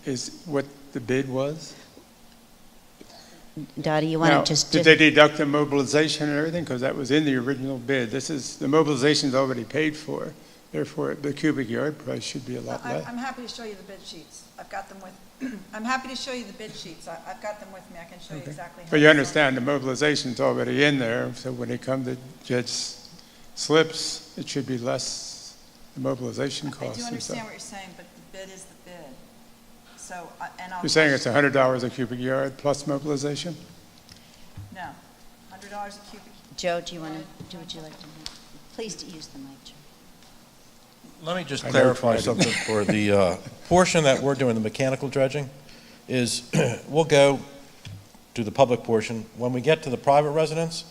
is what the bid was? Dottie, you want Now, to just... did they deduct the mobilization and everything? Because that was in the original bid. The mobilization's already paid for. Therefore, the cubic yard price should be a lot less. I'm happy to show you the bid sheets. I've got them with, I'm happy to show you the bid sheets. I've got them with me. I can show you exactly how. But you understand the mobilization's already in there, so when they come to judge slips, it should be less the mobilization I costs. do and understand stuff. what you're saying, but the bid is the bid. So, and I'll. You're saying it's $100 a cubic yard plus mobilization? No, $100 a cubic. Joe, do you want to do what you like to do? Please use the mic, Joe. Let me just I clarify know. something for the portion that we're doing, the mechanical dredging, is we'll go to the public portion. When we get to the private residence,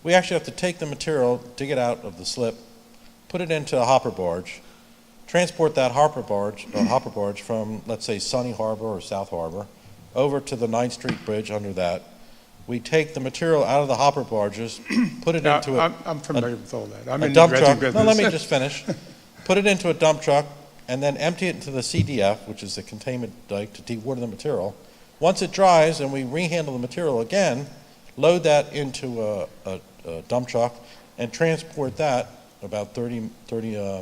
we actually have to take the material, dig it out of the slip, put it into a hopper barge, transport that hopper barge from, let's say, Sunny Harbor or South Harbor, over to the 9th Street Bridge under that. We take the material out of the hopper barges, put it into a... I'm familiar with all that. I'm a in the dump dredging truck. business. No, let me just finish. Put it into a dump truck and then empty it into the CDF, which is the containment dike to dewater the material. Once it dries and we rehandle the material again, load that into a dump truck and transport that about 30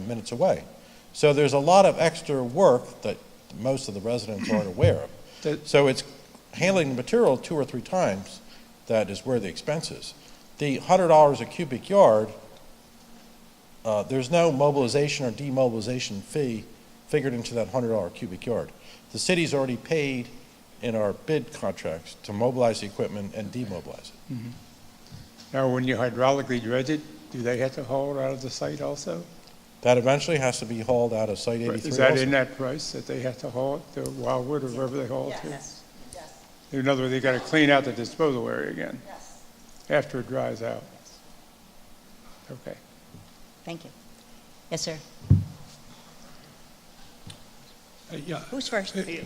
minutes away. So there's a lot of extra work that most of the residents aren't aware of. So it's handling the material 2 or 3 times that is where the expense is. The $100 a cubic yard, there's no mobilization or demobilization fee figured into that $100 cubic yard. The city's already paid in our bid contracts to mobilize the equipment and demobilize it. Mhm. Now, when you hydraulically dredge it, do they have to haul it out of the site also? That eventually has to be hauled out of Site 83 Is that also. in that price, that they have to haul it to Wildwood or wherever they haul it to? Yes, yes, In other words, they got to clean out the disposal area again yes. after it dries out. Okay. Thank you. Yes, sir. Yeah, Who's first? Okay,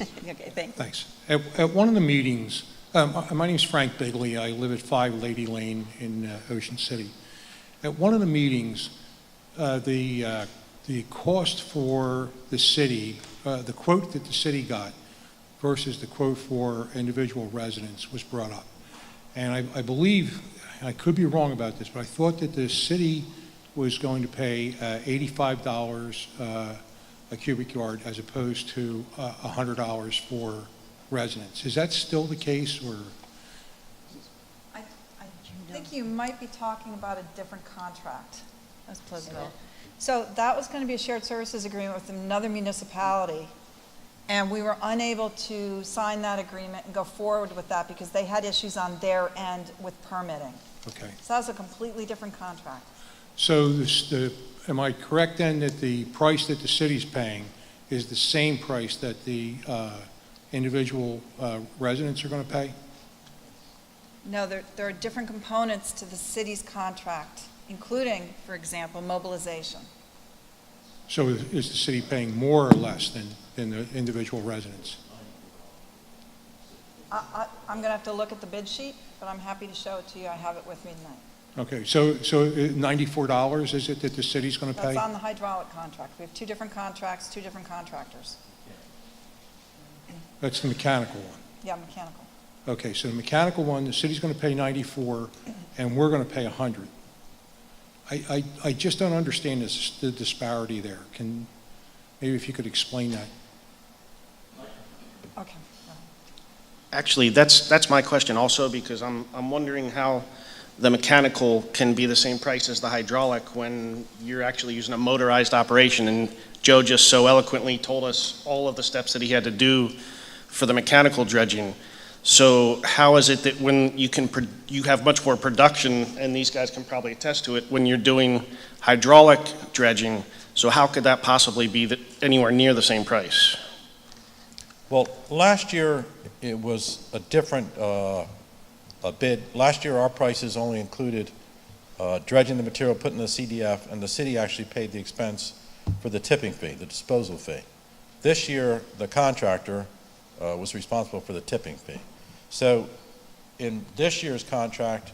thanks. thanks. At one of the meetings, my name is Frank Bigley. I live at 5 Lady Lane in Ocean City. At one of the meetings, the cost for the city, the quote that the city got versus the quote for individual residents was brought up. And I believe, I could be wrong about this, but I thought that the city was going to pay $85 a cubic yard as opposed to $100 for residents. Is that still the case, or? I think you might be talking about a different contract. That's Pleasantville. So that was going to be a shared services agreement with another municipality, and we were unable to sign that agreement and go forward with that because they had issues on their end with permitting. Okay. So that was a completely different contract. So am I correct then that the price that the city's paying is the same price that the individual residents are going to pay? No, there are different components to the city's contract, including, for example, mobilization. So is the city paying more or less than the individual residents? I'm going to have to look at the bid sheet, but I'm happy to show it to you. I have it with me tonight. Okay, so $94 is it that the city's going to pay? That's on the hydraulic contract. We have 2 different contracts, 2 different contractors. That's the mechanical one. Yeah, mechanical. Okay, so the mechanical one, the city's going to pay 94, and we're going to pay 100. I just don't understand the disparity there. Maybe if you could explain that. Okay. Actually, that's my question also, because I'm wondering how the mechanical can be the same price as the hydraulic when you're actually using a motorized operation. And Joe just so eloquently told us all of the steps that he had to do for the mechanical dredging. So how is it that when you have much more production, and these guys can probably attest to it, when you're doing hydraulic dredging, so how could that possibly be anywhere near the same price? Well, last year it was a different bid. Last year our prices only included dredging the material, put in the CDF, and the city actually paid the expense for the tipping fee, the disposal fee. This year the contractor was responsible for the tipping fee. So in this year's contract,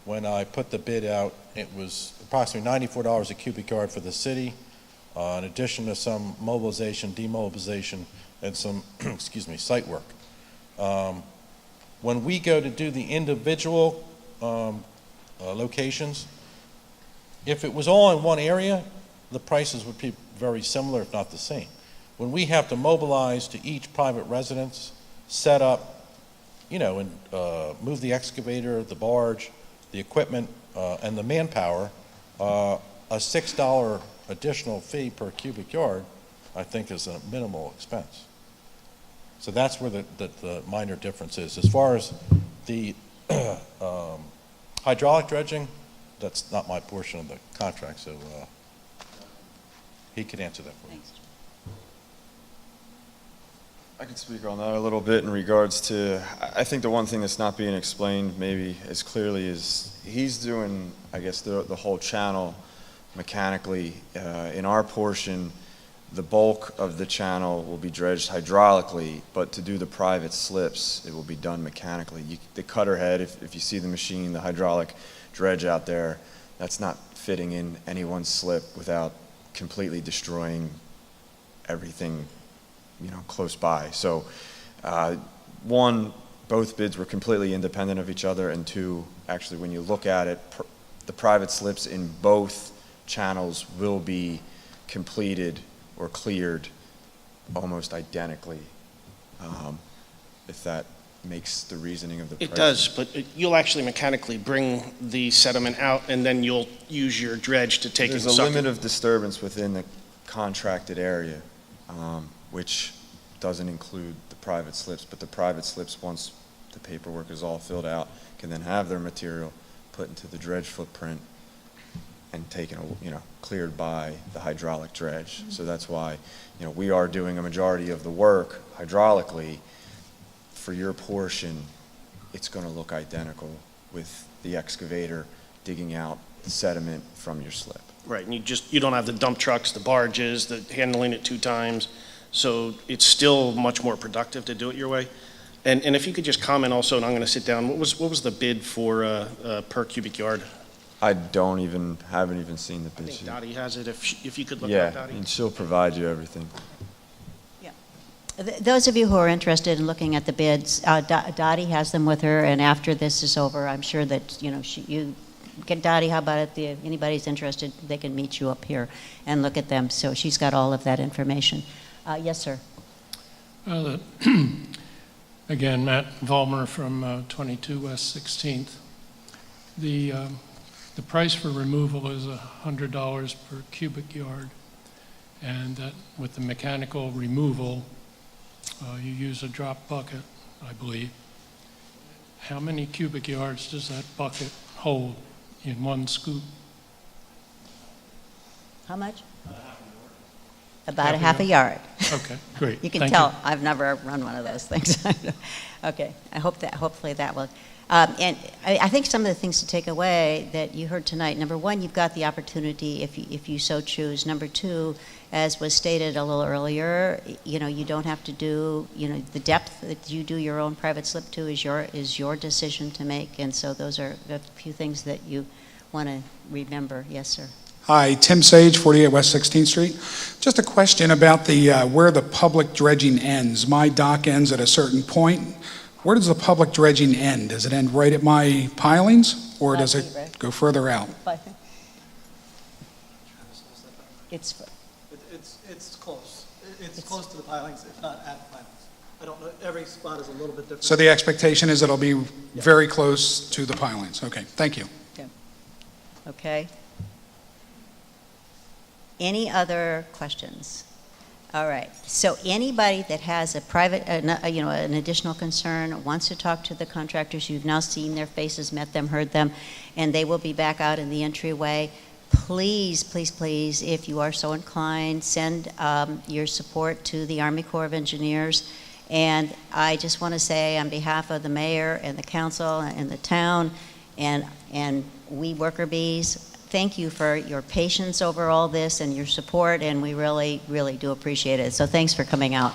when I put the bid out, it was approximately $94 a cubic yard for the city, in addition to some mobilization, demobilization, and some, excuse me, site work. When we go to do the individual locations, if it was all in one area, the prices would be very similar, if not the same. When we have to mobilize to each private residence, set up, and move the excavator, the barge, the equipment, and the manpower, a $6 additional fee per cubic yard, I think, is a minimal expense. So that's where the minor difference is. As far as the hydraulic dredging, that's not my portion of the contract, so he could answer that for you. Thanks. I can speak on that a little bit in regards to, I think the one thing that's not being explained maybe as clearly is he's doing, I guess, the whole channel mechanically. In our portion, the bulk of the channel will be dredged hydraulically, but to do the private slips, it will be done mechanically. The cutter head, if you see the machine, the hydraulic dredge out there, that's not fitting in any one slip without completely destroying everything close by. So one, both bids were completely independent of each other, and two, actually when you look at it, the private slips in both channels will be completed or cleared almost identically, if that makes the reasoning of the price. It does, but you'll actually mechanically bring the sediment out, and then you'll use your dredge to take it and There's a suck limit it. of disturbance within the contracted area, which doesn't include the private slips, but the private slips, once the paperwork is all filled out, can then have their material put into the dredge footprint and taken, cleared by the hydraulic dredge. So that's why, we are doing a majority of the work hydraulically. For your portion, it's going to look identical with the excavator digging out the sediment from your slip. Right, and you don't have the dump trucks, the barges, the handling it 2 times, so it's still much more productive to do it your way. And if you could just comment also, and I'm going to sit down, what was the bid for per cubic yard? I haven't even seen the I bid think sheet. Dottie has it, if you could look Yeah, at Dottie. and she'll provide you everything. Those of you who are interested in looking at the bids, Dottie has them with her, and after this is over, I'm sure that, you get Dottie, how about if anybody's interested, they can meet you up here and look at them. So she's got all of that information. Yes, sir. Again, Matt Vollmer from 22 West 16th. The price for removal is $100 per cubic yard, and that with the mechanical removal, you use a drop bucket, I believe. How many cubic yards does that bucket hold in one scoop? How much? About a half a yard. Okay, great. You can Thank tell, I've never run one of those things. Okay, hopefully that will. And I think some of the things to take away that you heard tonight, number one, you've got the opportunity if you so choose. Number two, as was stated a little earlier, you don't have to do, the depth that you do your own private slip to is your decision to make. And so those are a few things that you want to remember. Yes, sir. Hi, Tim Sage, 48 West 16th Street. Just a question about where the public dredging ends. My dock ends at a certain point. Where does the public dredging end? Does it end right at my pilings, or does it go further out? It's close. It's close to the pilings, if not at the pilings. I don't know, every spot is a little bit different. So the expectation is it'll be very close to the pilings. Okay, thank you. okay. Any other questions? All right. So anybody that has a private, an additional concern, wants to talk to the contractors, you've now seen their faces, met them, heard them, and they will be back out in the entryway. Please, please, please, if you are so inclined, send your support to the Army Corps of Engineers. And I just want to say on behalf of the mayor and the council and the town and we worker bees, thank you for your patience over all this and your support, and we really, really do appreciate it. So thanks for coming out.